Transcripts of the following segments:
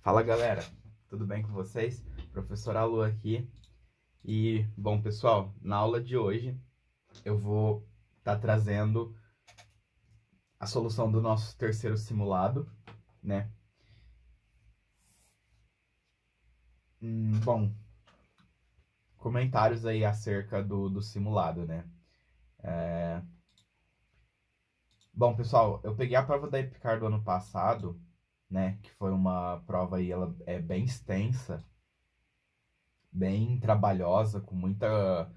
Fala galera, tudo bem com vocês? Professor Alu aqui. E, bom pessoal, na aula de hoje eu vou estar trazendo a solução do nosso terceiro simulado, né? Bom, comentários aí acerca do simulado, né? Bom pessoal, eu peguei a prova da EPICAR do ano passado, né, que foi uma prova aí, ela é bem extensa, bem trabalhosa, com muita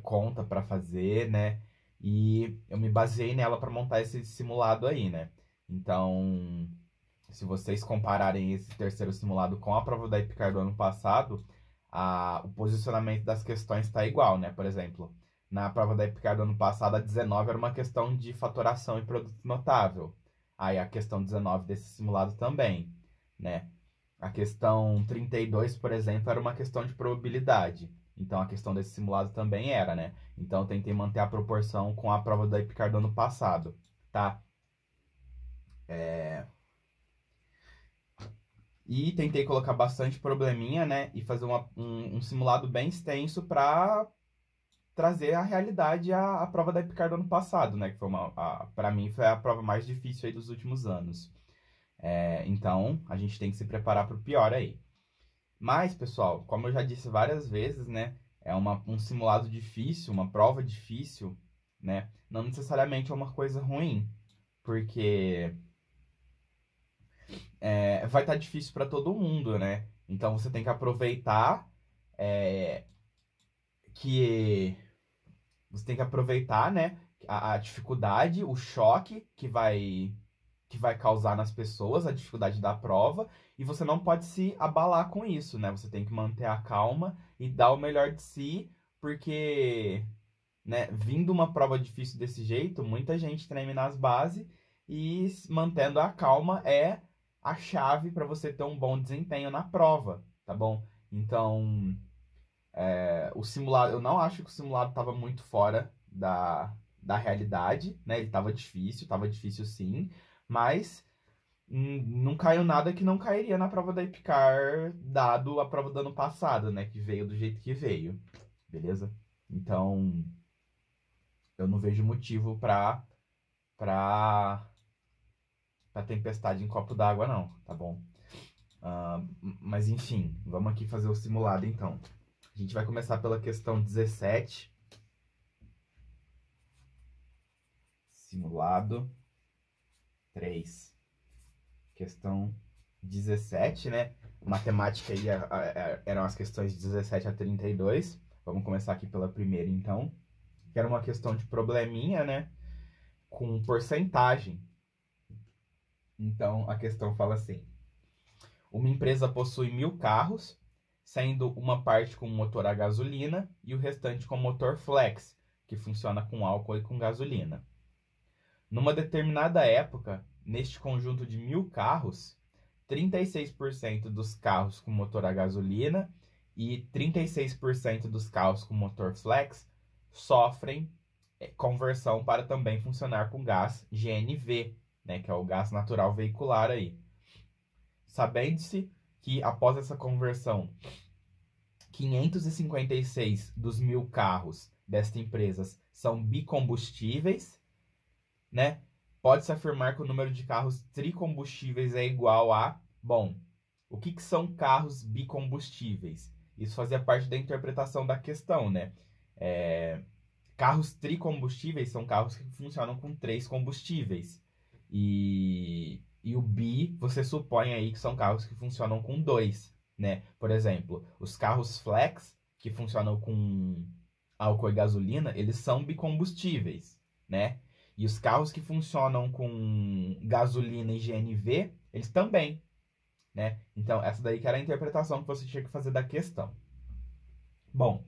conta para fazer, né, e eu me baseei nela para montar esse simulado aí, né. Então, se vocês compararem esse terceiro simulado com a prova da EPICAR do ano passado, o posicionamento das questões está igual, né. Por exemplo, na prova da EPICAR do ano passado, a 19 era uma questão de fatoração e produto notável. Aí a questão 19 desse simulado também, né? A questão 32, por exemplo, era uma questão de probabilidade. Então a questão desse simulado também era, né? Então eu tentei manter a proporção com a prova da EPICAR do ano passado, tá? E tentei colocar bastante probleminha, né? E fazer um simulado bem extenso para trazer a realidade à prova da EPICAR do ano passado, né? Que foi para mim foi a prova mais difícil aí dos últimos anos. Então, a gente tem que se preparar para o pior aí. Mas, pessoal, como eu já disse várias vezes, né? É um simulado difícil, uma prova difícil, né? Não necessariamente é uma coisa ruim, porque vai estar difícil para todo mundo, né? Então, você tem que aproveitar né, a dificuldade, o choque que vai causar nas pessoas, a dificuldade da prova, e você não pode se abalar com isso, né? Você tem que manter a calma e dar o melhor de si, porque, né, vindo uma prova difícil desse jeito, muita gente treme nas bases, e mantendo a calma é a chave para você ter um bom desempenho na prova, tá bom? Então, o simulado, eu não acho que o simulado estava muito fora da realidade, né? Ele estava difícil sim, mas não caiu nada que não cairia na prova da EPICAR, dado a prova do ano passado, né? Que veio do jeito que veio, beleza? Então, eu não vejo motivo pra tempestade em copo d'água, não, tá bom? Mas enfim, vamos aqui fazer o simulado então. A gente vai começar pela questão 17. Simulado 3. Questão 17, né? Matemática aí eram as questões de 17 a 32. Vamos começar aqui pela primeira, então. Que era uma questão de probleminha, né? Com porcentagem. Então, a questão fala assim. Uma empresa possui 1000 carros, sendo uma parte com motor a gasolina e o restante com motor flex, que funciona com álcool e com gasolina. Numa determinada época, neste conjunto de 1000 carros, 36% dos carros com motor a gasolina e 36% dos carros com motor flex sofrem conversão para também funcionar com gás GNV, né, que é o gás natural veicular aí. Sabendo-se que após essa conversão, 556 dos 1000 carros desta empresa são bicombustíveis, né? Pode-se afirmar que o número de carros tricombustíveis é igual a... Bom, o que são carros bicombustíveis? Isso fazia parte da interpretação da questão, né? Carros tricombustíveis são carros que funcionam com 3 combustíveis. E o bi, você supõe aí que são carros que funcionam com 2, né? Por exemplo, os carros flex, que funcionam com álcool e gasolina, eles são bicombustíveis, né? E os carros que funcionam com gasolina e GNV, eles também, né? Então, essa daí que era a interpretação que você tinha que fazer da questão. Bom,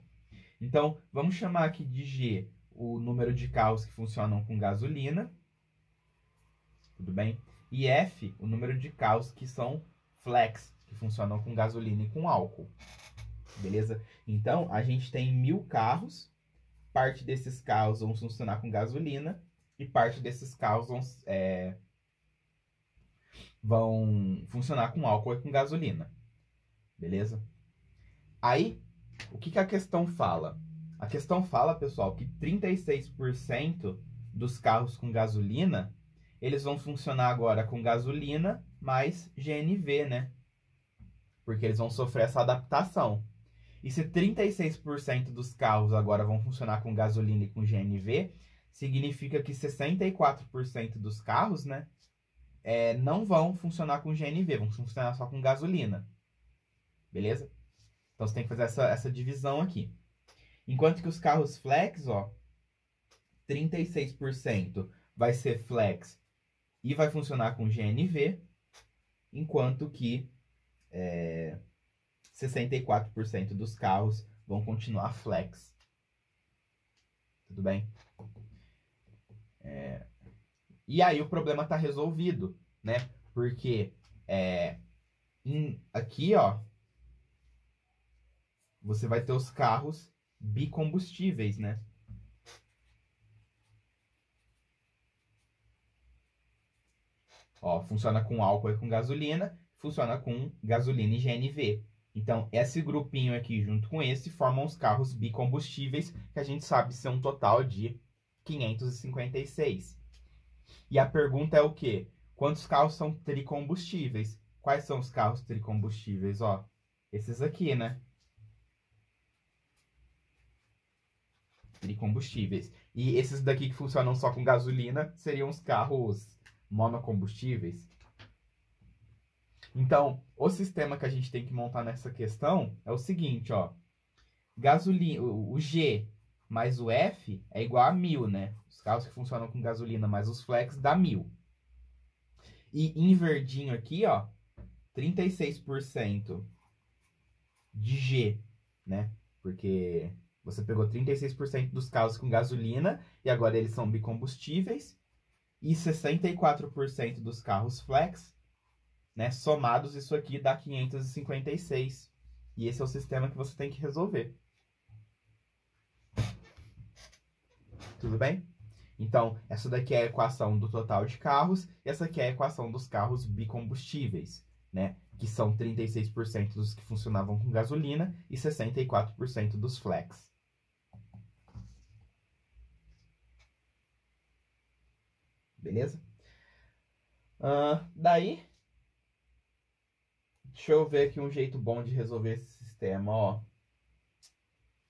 então, vamos chamar aqui de G o número de carros que funcionam com gasolina. Tudo bem? E F, o número de carros que são flex, que funcionam com gasolina e com álcool. Beleza? Então, a gente tem 1.000 carros. Parte desses carros vão funcionar com gasolina e parte desses carros vão funcionar com álcool e com gasolina. Beleza? Aí, o que a questão fala? A questão fala, pessoal, que 36% dos carros com gasolina, eles vão funcionar agora com gasolina mais GNV, né? Porque eles vão sofrer essa adaptação. E se 36% dos carros agora vão funcionar com gasolina e com GNV, significa que 64% dos carros, né, não vão funcionar com GNV, vão funcionar só com gasolina. Beleza? Então você tem que fazer essa divisão aqui. Enquanto que os carros flex, ó, 36% vai ser flex e vai funcionar com GNV, enquanto que 64% dos carros vão continuar flex. Tudo bem? E aí o problema está resolvido, né? Porque aqui, ó, você vai ter os carros bicombustíveis, né? Ó, funciona com álcool e com gasolina, funciona com gasolina e GNV. Então, esse grupinho aqui, junto com esse, formam os carros bicombustíveis, que a gente sabe ser um total de 556. E a pergunta é o quê? Quantos carros são tricombustíveis? Quais são os carros tricombustíveis? Ó, esses aqui, né? Tricombustíveis. E esses daqui que funcionam só com gasolina seriam os carros monocombustíveis. Então, o sistema que a gente tem que montar nessa questão é o seguinte, ó. Gasolina, o G mais o F é igual a 1.000, né? Os carros que funcionam com gasolina mais os flex dá 1.000. E em verdinho aqui, ó, 36% de G, né? Porque você pegou 36% dos carros com gasolina e agora eles são bicombustíveis. E 64% dos carros flex, né? Somados, isso aqui dá 556. E esse é o sistema que você tem que resolver. Tudo bem? Então, essa daqui é a equação do total de carros. E essa aqui é a equação dos carros bicombustíveis, né? Que são 36% dos que funcionavam com gasolina e 64% dos flex. Beleza? Daí, deixa eu ver aqui um jeito bom de resolver esse sistema, ó.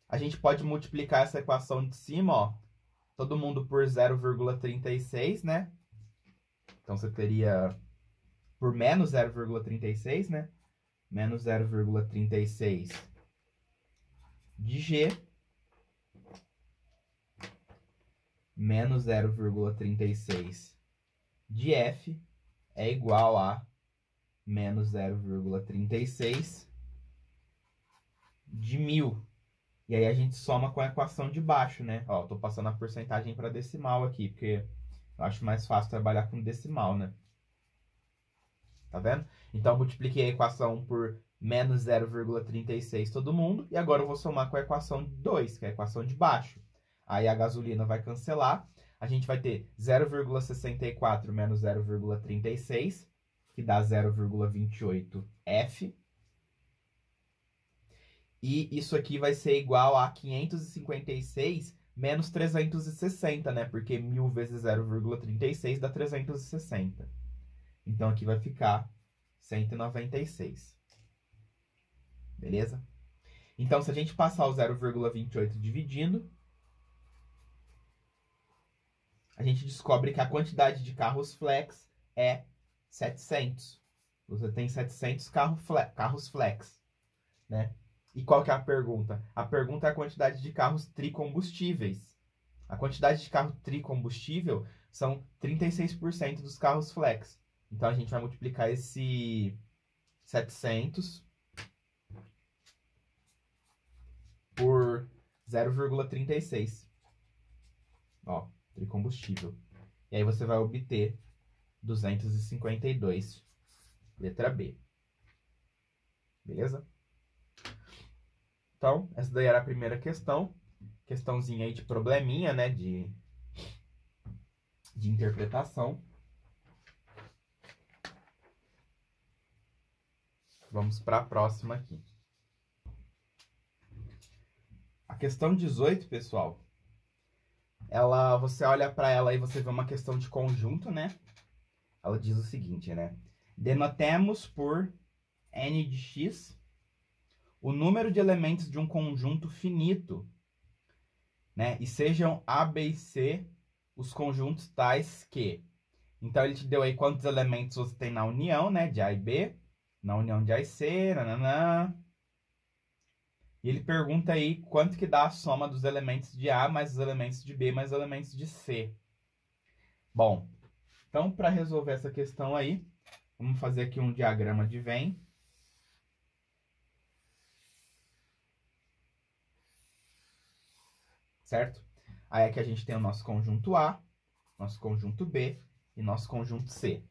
A gente pode multiplicar essa equação de cima, ó. Todo mundo por 0,36, né? Então, você teria por menos 0,36, né? Menos 0,36 de G menos 0,36 de F é igual a menos 0,36 de 1.000. E aí a gente soma com a equação de baixo, né? Ó, tô passando a porcentagem para decimal aqui, porque eu acho mais fácil trabalhar com decimal, né? Tá vendo? Então, eu multipliquei a equação por menos 0,36 todo mundo. E agora eu vou somar com a equação 2, que é a equação de baixo. Aí a gasolina vai cancelar. A gente vai ter 0,64 menos 0,36, que dá 0,28F. E isso aqui vai ser igual a 556 menos 360, né? Porque 1.000 vezes 0,36 dá 360. Então, aqui vai ficar 196. Beleza? Então, se a gente passar o 0,28 dividindo, a gente descobre que a quantidade de carros flex é 700. Você tem 700 carros flex, né? E qual que é a pergunta? A pergunta é a quantidade de carros tricombustíveis. A quantidade de carro tricombustível são 36% dos carros flex. Então, a gente vai multiplicar esse 700 por 0,36. Ó, tricombustível. E aí você vai obter 252, letra B. Beleza? Então, essa daí era a primeira questão. Questãozinha aí de probleminha, né? De interpretação. Vamos para a próxima aqui. A questão 18, pessoal, você olha para ela e você vê uma questão de conjunto, né? Ela diz o seguinte, né? Denotemos por n de x o número de elementos de um conjunto finito, né? E sejam A, B e C os conjuntos tais que... Então, ele te deu aí quantos elementos você tem na união, né? De A e B. Na união de A e C, nananã. E ele pergunta aí quanto que dá a soma dos elementos de A mais os elementos de B mais os elementos de C. Bom, então para resolver essa questão aí, vamos fazer aqui um diagrama de Venn. Certo? Aí aqui a gente tem o nosso conjunto A, nosso conjunto B e nosso conjunto C.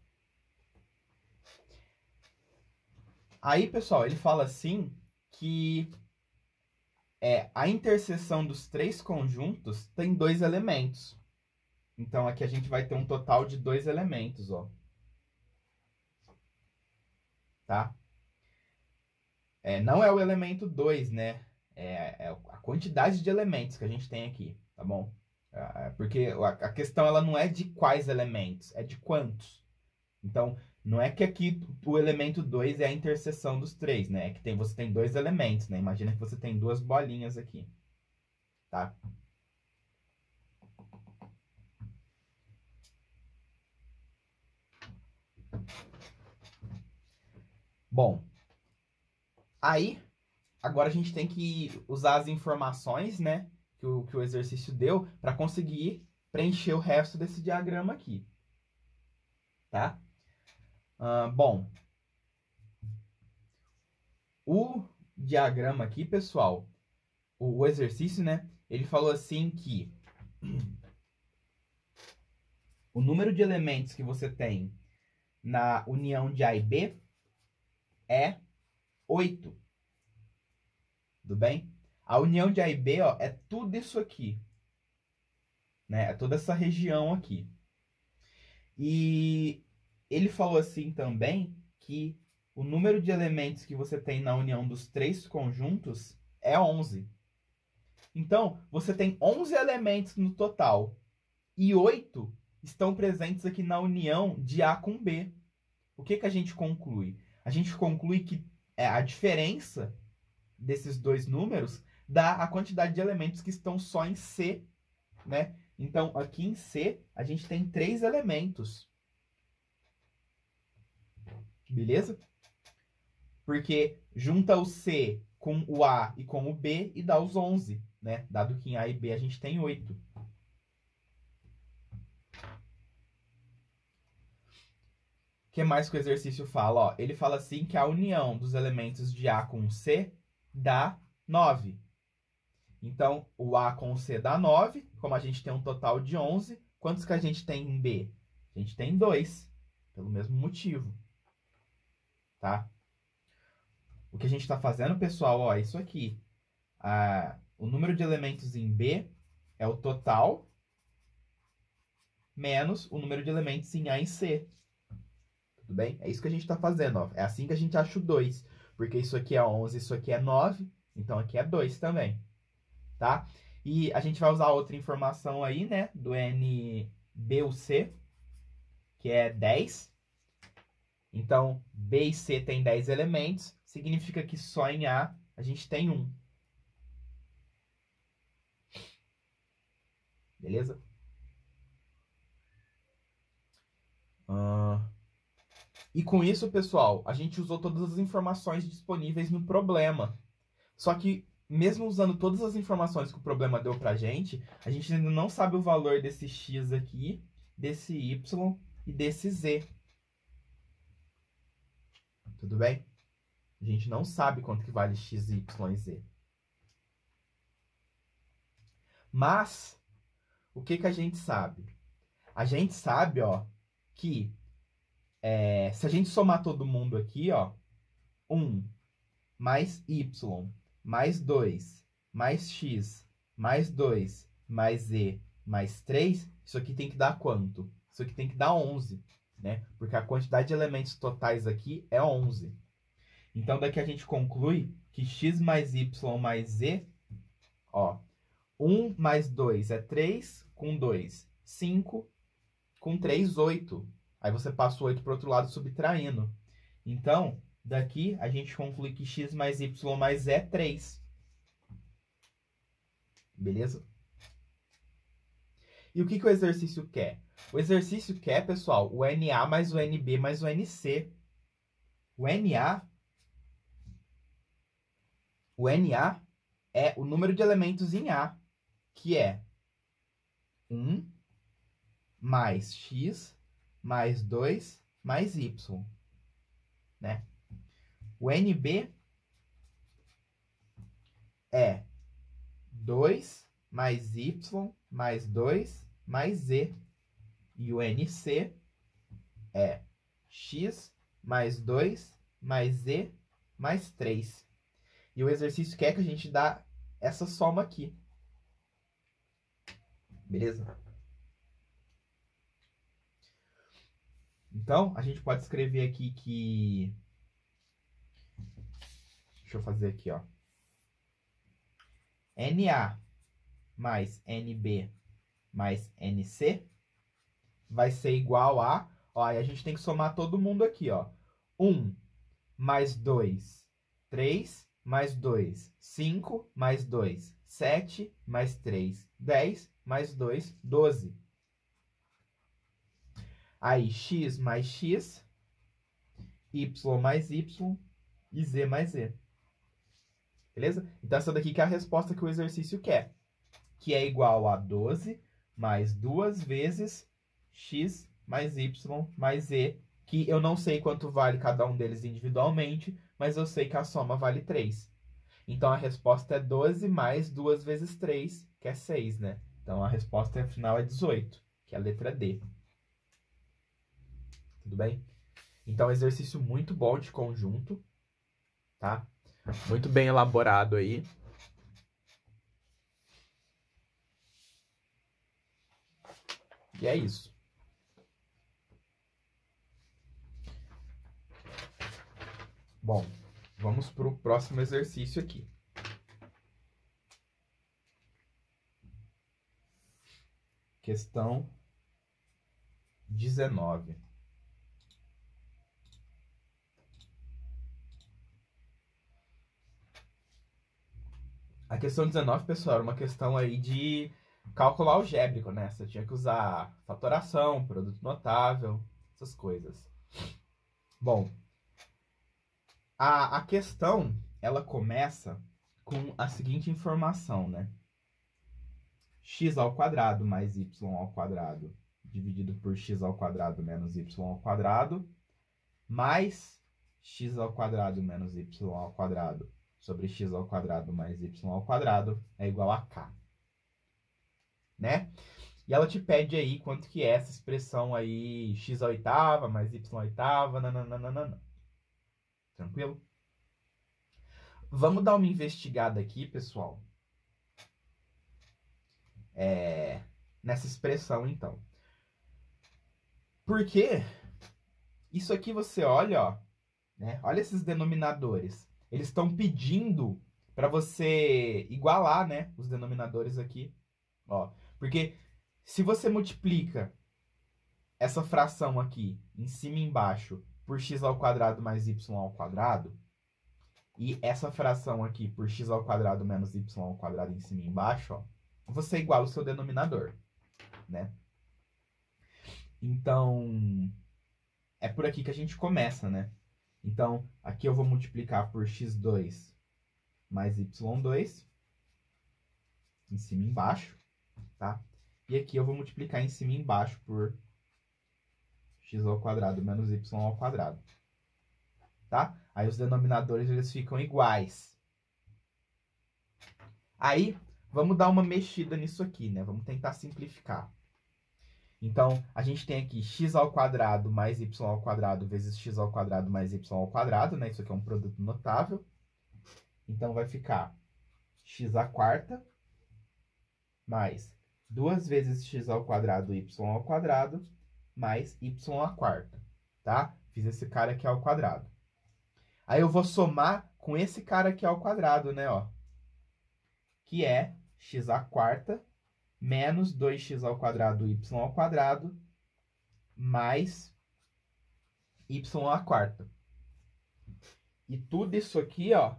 Aí, pessoal, ele fala assim que a interseção dos três conjuntos tem 2 elementos. Então, aqui a gente vai ter um total de 2 elementos, ó. Tá? Não é o elemento 2, né? É a quantidade de elementos que a gente tem aqui, tá bom? Porque a questão ela não é de quais elementos, é de quantos. Então, não é que aqui o elemento 2 é a interseção dos 3, né? É que você tem 2 elementos, né? Imagina que você tem 2 bolinhas aqui, tá? Bom, aí, agora a gente tem que usar as informações, né? Que o exercício deu para conseguir preencher o resto desse diagrama aqui, tá? Bom, o diagrama aqui, pessoal, o exercício, né? Ele falou assim que o número de elementos que você tem na união de A e B é 8. Tudo bem? A união de A e B, ó, é tudo isso aqui. Né? É toda essa região aqui. E ele falou assim também que o número de elementos que você tem na união dos 3 conjuntos é 11. Então, você tem 11 elementos no total. E 8 estão presentes aqui na união de A com B. O que a gente conclui? A gente conclui que a diferença desses 2 números dá a quantidade de elementos que estão só em C, né? Então, aqui em C, a gente tem 3 elementos. Beleza? Porque junta o C com o A e com o B e dá os 11, né? Dado que em A e B a gente tem 8. O que mais que o exercício fala? Ó, ele fala assim que a união dos elementos de A com C dá 9. Então, o A com o C dá 9. Como a gente tem um total de 11, quantos que a gente tem em B? A gente tem 2, pelo mesmo motivo. Tá? O que a gente está fazendo, pessoal, ó, é isso aqui. O número de elementos em B é o total menos o número de elementos em A e C. Tudo bem? É isso que a gente está fazendo, ó. É assim que a gente acha o 2. Porque isso aqui é 11, isso aqui é 9. Então, aqui é 2 também. Tá? E a gente vai usar outra informação aí, né? Do NBUC, que é 10. Então, B e C tem 10 elementos. Significa que só em A gente tem 1. Beleza? E com isso, pessoal, a gente usou todas as informações disponíveis no problema. Só que, mesmo usando todas as informações que o problema deu pra gente, a gente ainda não sabe o valor desse x aqui, desse y e desse z. Tudo bem? A gente não sabe quanto que vale x, y e z. Mas, o que a gente sabe? A gente sabe, ó, que se a gente somar todo mundo aqui, ó, 1 mais y, mais 2, mais x, mais 2, mais z, mais 3, isso aqui tem que dar quanto? Isso aqui tem que dar 11, né? Porque a quantidade de elementos totais aqui é 11. Então, daqui a gente conclui que x mais y mais z, ó, 1 mais 2 é 3, com 2, 5, com 3, 8. Aí você passa o 8 para o outro lado subtraindo. Então, daqui a gente conclui que x mais y mais z é 3. Beleza? E o que o exercício quer? O exercício quer, pessoal, o NA mais o NB mais o NC. O NA é o número de elementos em A, que é 1 mais x mais 2 mais y, né? O NB é 2 mais y mais 2 mais z. E o NC é x mais 2 mais z mais 3. E o exercício quer que a gente dá essa soma aqui. Beleza? Então, a gente pode escrever aqui que... Deixa eu fazer aqui, ó. NA mais NB mais NC vai ser igual a... Ó, aí a gente tem que somar todo mundo aqui, ó. 1 mais 2, 3, mais 2, 5, mais 2, 7, mais 3, 10, mais 2, 12. Aí, x mais x, y mais y e z mais z. Beleza? Então, essa daqui que é a resposta que o exercício quer. Que é igual a 12 mais 2 vezes x mais y mais z. Que eu não sei quanto vale cada um deles individualmente, mas eu sei que a soma vale 3. Então, a resposta é 12 mais 2 vezes 3, que é 6, né? Então, a resposta final é 18, que é a letra D. Tudo bem? Então, exercício muito bom de conjunto, tá? Muito bem elaborado aí. E é isso. Bom, vamos para o próximo exercício aqui. Questão 19. A questão 19, pessoal, era uma questão aí de cálculo algébrico, né? Você tinha que usar fatoração, produto notável, essas coisas. Bom, a questão, ela começa com a seguinte informação, né? X ao quadrado mais y ao quadrado dividido por x ao quadrado menos y ao quadrado mais x ao quadrado menos y ao quadrado sobre x ao quadrado mais y ao quadrado é igual a k. Né? E ela te pede aí quanto que é essa expressão aí, x à oitava mais y à oitava, nananana. Tranquilo? Vamos dar uma investigada aqui, pessoal. Nessa expressão, então. Porque isso aqui você olha, ó, né? Olha esses denominadores. Eles estão pedindo para você igualar, né, os denominadores aqui, ó. Porque se você multiplica essa fração aqui, em cima e embaixo, por x ao quadrado mais y ao quadrado, e essa fração aqui por x ao quadrado menos y ao quadrado em cima e embaixo, ó, você iguala o seu denominador, né? Então, é por aqui que a gente começa, né? Então, aqui eu vou multiplicar por x2 mais y2, em cima e embaixo, tá? E aqui eu vou multiplicar em cima e embaixo por x ao quadrado menos y ao quadrado, tá? Aí os denominadores, eles ficam iguais. Aí, vamos dar uma mexida nisso aqui, né? Vamos tentar simplificar. Então, a gente tem aqui x ao quadrado mais y ao quadrado vezes x ao quadrado mais y ao quadrado, né? Isso aqui é um produto notável. Então, vai ficar x à quarta mais 2 vezes x ao quadrado y ao quadrado mais y à quarta, tá? Fiz esse cara aqui ao quadrado. Aí eu vou somar com esse cara aqui ao quadrado, né, ó? Que é x à quarta menos 2x ao quadrado y ao quadrado mais y à quarta. E tudo isso aqui, ó,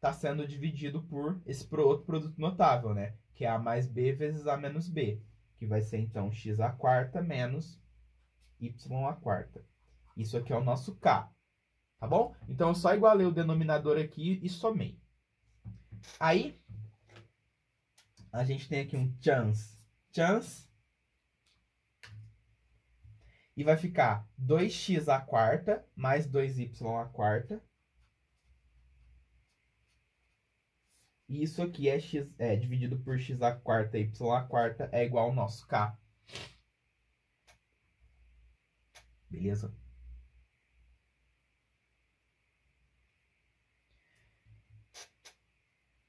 tá sendo dividido por esse outro produto notável, né? Que é a mais b vezes a menos b, que vai ser, então, x à quarta menos y à quarta. Isso aqui é o nosso k, tá bom? Então, eu só igualei o denominador aqui e somei. Aí, a gente tem aqui um chance, e vai ficar 2x à quarta mais 2y à quarta. E isso aqui é x, dividido por x à quarta, y à quarta, é igual ao nosso k. Beleza?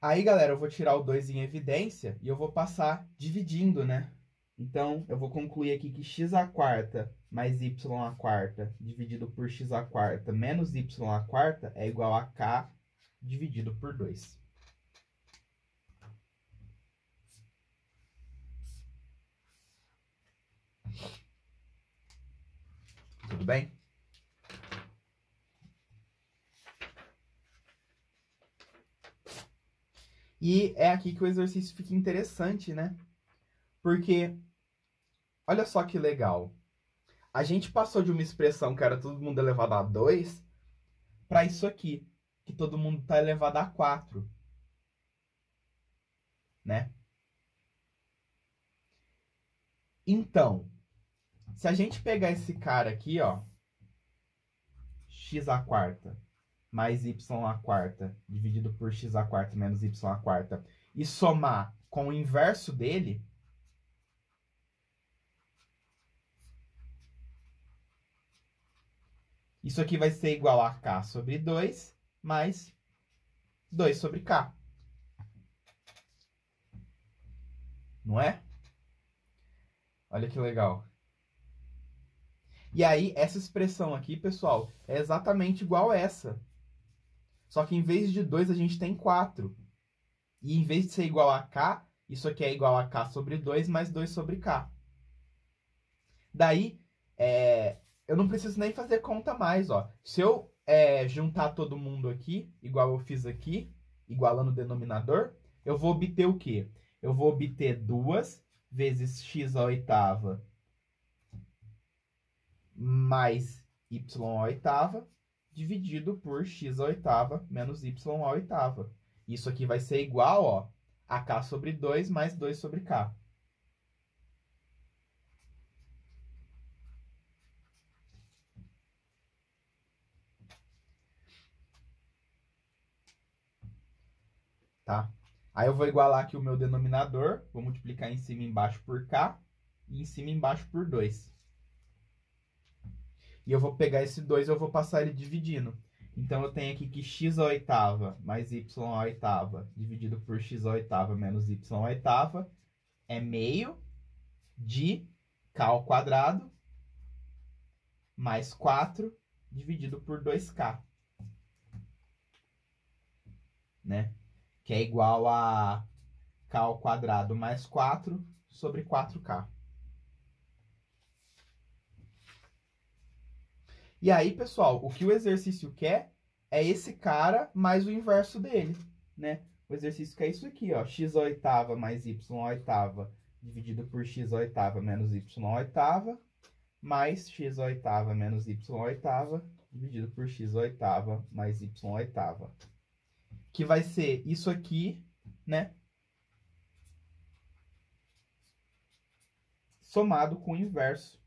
Aí, galera, eu vou tirar o 2 em evidência e eu vou passar dividindo, né? Então, eu vou concluir aqui que x à quarta mais y à quarta dividido por x à quarta menos y à quarta é igual a k dividido por 2. Tudo bem? E é aqui que o exercício fica interessante, né? Porque, olha só que legal. A gente passou de uma expressão que era todo mundo elevado a 2 para isso aqui, que todo mundo está elevado a 4. Né? Então, se a gente pegar esse cara aqui, ó, x à quarta mais y à quarta dividido por x à quarta menos y à quarta e somar com o inverso dele, isso aqui vai ser igual a k sobre 2 mais 2 sobre k. Não é? Olha que legal. E aí, essa expressão aqui, pessoal, é exatamente igual a essa. Só que em vez de 2, a gente tem 4. E em vez de ser igual a k, isso aqui é igual a k sobre 2 mais 2 sobre k. Daí, eu não preciso nem fazer conta mais, ó. Se eu juntar todo mundo aqui, igual eu fiz aqui, igualando o denominador, eu vou obter o quê? Eu vou obter 2 vezes x à oitava mais y à oitava, dividido por x à oitava menos y à oitava. Isso aqui vai ser igual, ó, a k sobre 2 mais 2 sobre k. Tá? Aí eu vou igualar aqui o meu denominador, vou multiplicar em cima e embaixo por k, e em cima e embaixo por 2. E eu vou pegar esse 2 e eu vou passar ele dividindo. Então, eu tenho aqui que x à oitava mais y à oitava dividido por x à oitava menos y à oitava é meio de k ao quadrado mais 4 dividido por 2k. Né? Que é igual a k ao quadrado mais 4 sobre 4k. E aí, pessoal, o que o exercício quer é esse cara mais o inverso dele, né? O exercício quer isso aqui, ó, x à oitava mais y à oitava dividido por x à oitava menos y à oitava, mais x à oitava menos y à oitava dividido por x à oitava mais y à oitava. Que vai ser isso aqui, né? Somado com o inverso.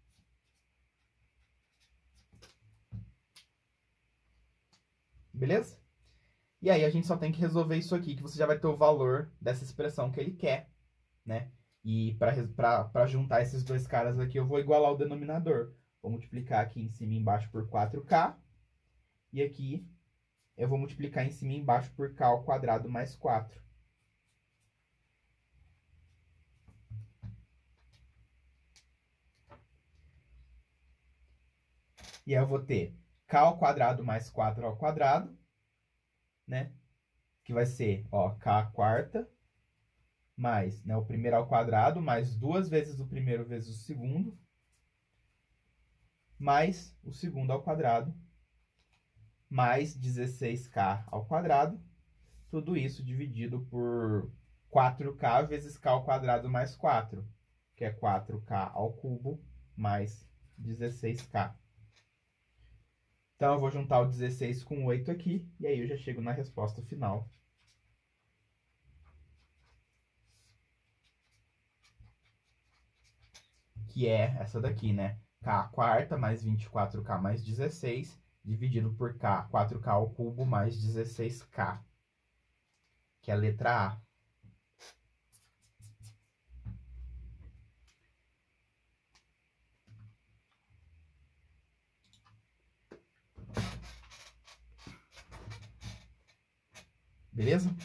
Beleza? E aí a gente só tem que resolver isso aqui, que você já vai ter o valor dessa expressão que ele quer, né? E para juntar esses dois caras aqui, eu vou igualar o denominador. Vou multiplicar aqui em cima e embaixo por 4k. E aqui eu vou multiplicar em cima e embaixo por k ao quadrado mais 4. E aí eu vou ter k ao quadrado mais 4 ao quadrado, né? Que vai ser, ó, k quarta, mais, né, o primeiro ao quadrado, mais 2 vezes o primeiro vezes o segundo, mais o segundo ao quadrado, mais 16k ao quadrado, tudo isso dividido por 4k vezes k ao quadrado mais 4, que é 4k ao cubo mais 16k. Então, eu vou juntar o 16 com o 8 aqui, e aí eu já chego na resposta final. Que é essa daqui, né? K quarta mais 24k mais 16, dividido por k, 4k ao cubo mais 16k. Que é a letra A. Beleza?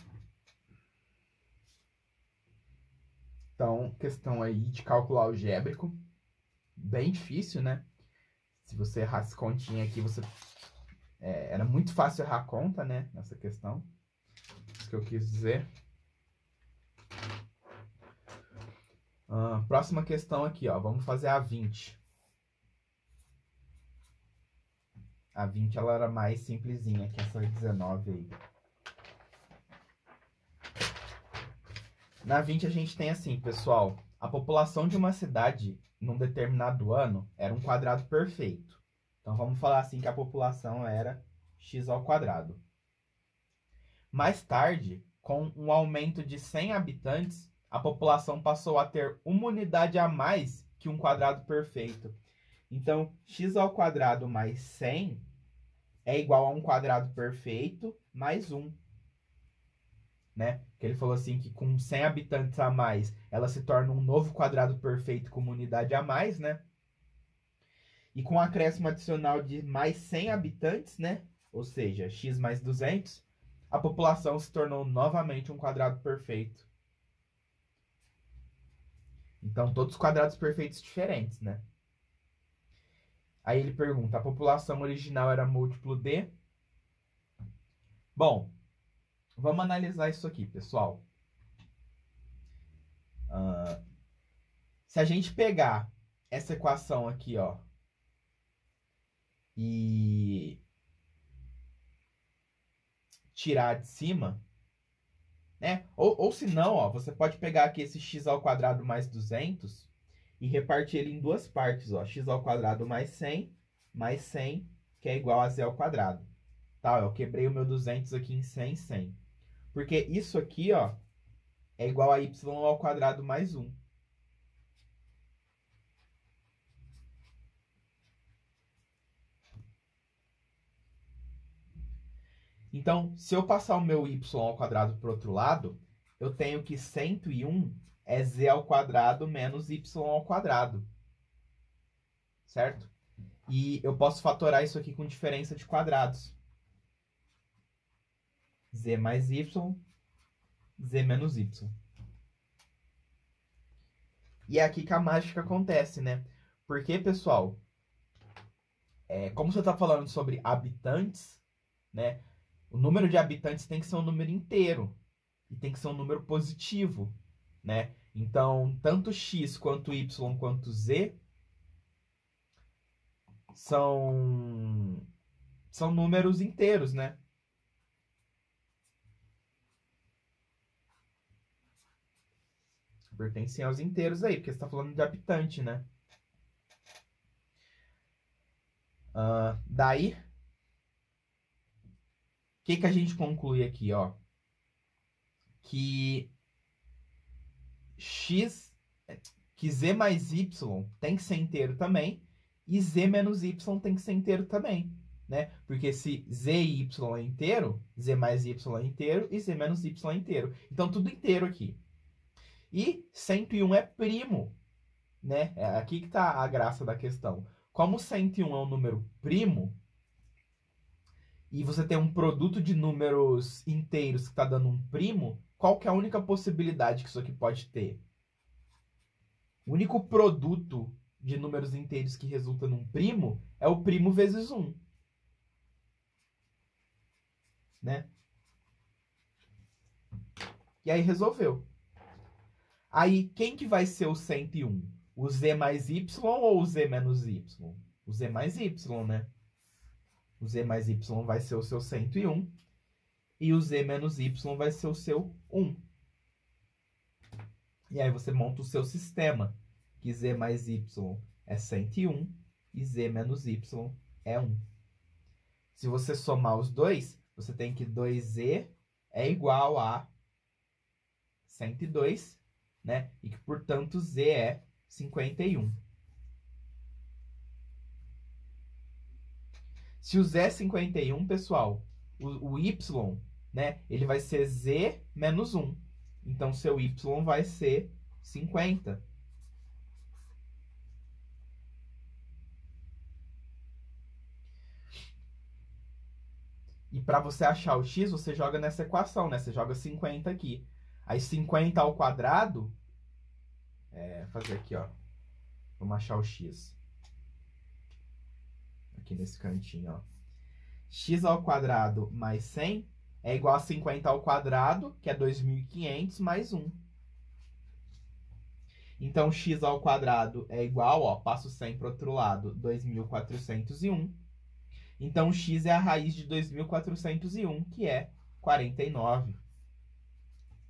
Então, questão aí de cálculo algébrico. Bem difícil, né? Se você errasse continha aqui, você... era muito fácil errar a conta, né? Nessa questão. Isso que eu quis dizer. Próxima questão aqui, ó. Vamos fazer a 20. A 20, ela era mais simplesinha que essa 19 aí. Na 20 a gente tem assim, pessoal. A população de uma cidade num determinado ano era um quadrado perfeito. Então vamos falar assim que a população era x ao quadrado. Mais tarde, com um aumento de 100 habitantes, a população passou a ter uma unidade a mais que um quadrado perfeito. Então, x ao quadrado mais 100 é igual a um quadrado perfeito mais 1. Né? Que ele falou assim que com 100 habitantes a mais, ela se torna um novo quadrado perfeito com uma unidade a mais, né? E com o acréscimo adicional de mais 100 habitantes, né? Ou seja, x mais 200, a população se tornou novamente um quadrado perfeito. Então, todos quadrados perfeitos diferentes, né? Aí ele pergunta, a população original era múltiplo de... Bom, vamos analisar isso aqui, pessoal. Se a gente pegar essa equação aqui, ó, e tirar de cima, né? Ou se não, ó, você pode pegar aqui esse x ao quadrado mais 200 e repartir ele em duas partes, ó. X ao quadrado mais 100, que é igual a z ao quadrado. Tá, eu quebrei o meu 200 aqui em 100, 100. Porque isso aqui, ó, é igual a y ao quadrado mais 1. Então, se eu passar o meu y ao quadrado para o outro lado, eu tenho que 101 é z ao quadrado menos y ao quadrado. Certo? E eu posso fatorar isso aqui com diferença de quadrados. Z mais y, z menos y. E é aqui que a mágica acontece, né? Porque, pessoal, como você está falando sobre habitantes, né? O número de habitantes tem que ser um número inteiro. E tem que ser um número positivo, né? Então, tanto x quanto y quanto z são números inteiros, né? Pertencem aos inteiros aí, porque você está falando de habitante, né? Daí, o que a gente conclui aqui, ó? Que z mais y tem que ser inteiro também, e z menos y tem que ser inteiro também, né? Porque se z e y é inteiro, z mais y é inteiro e z menos y é inteiro. Então, tudo inteiro aqui. E 101 é primo, né? É aqui que está a graça da questão. Como 101 é um número primo, e você tem um produto de números inteiros que está dando um primo, qual que é a única possibilidade que isso aqui pode ter? O único produto de números inteiros que resulta num primo é o primo vezes 1. Né? E aí resolveu. Aí, quem que vai ser o 101? O z mais y ou o z menos y? O z mais y, né? O z mais y vai ser o seu 101 e o z menos y vai ser o seu 1. E aí você monta o seu sistema, que z mais y é 101 e z menos y é 1. Se você somar os dois, você tem que 2z é igual a 102, né? E que, portanto, z é 51. Se o z é 51, pessoal, o y, né, ele vai ser z menos 1. Então, seu y vai ser 50. E para você achar o x, você joga nessa equação, né? Você joga 50 aqui. Aí 50 ao quadrado, fazer aqui, ó. Vamos achar o x. Aqui nesse cantinho, ó. X ao quadrado mais 100 é igual a 50 ao quadrado, que é 2.500, mais 1. Então, x ao quadrado é igual, ó, passo 100 para o outro lado, 2.401. Então, x é a raiz de 2.401, que é 49.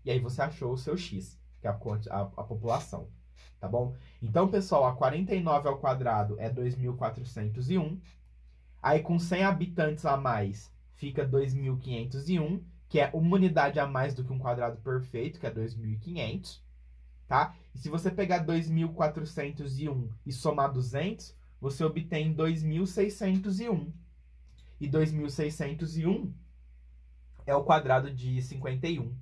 E aí você achou o seu x, que é a população, tá bom? Então, pessoal, a 49 ao quadrado é 2.401. Aí, com 100 habitantes a mais, fica 2.501, que é uma unidade a mais do que um quadrado perfeito, que é 2.500, tá? E se você pegar 2.401 e somar 200, você obtém 2.601. E 2.601 é o quadrado de 51,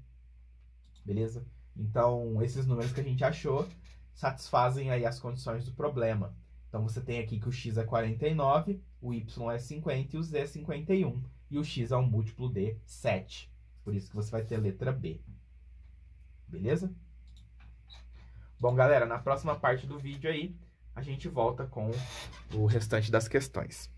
beleza? Então, esses números que a gente achou satisfazem aí as condições do problema. Então, você tem aqui que o x é 49, o y é 50 e o z é 51. E o x é um múltiplo de 7. Por isso que você vai ter a letra B. Beleza? Bom, galera, na próxima parte do vídeo aí, a gente volta com o restante das questões.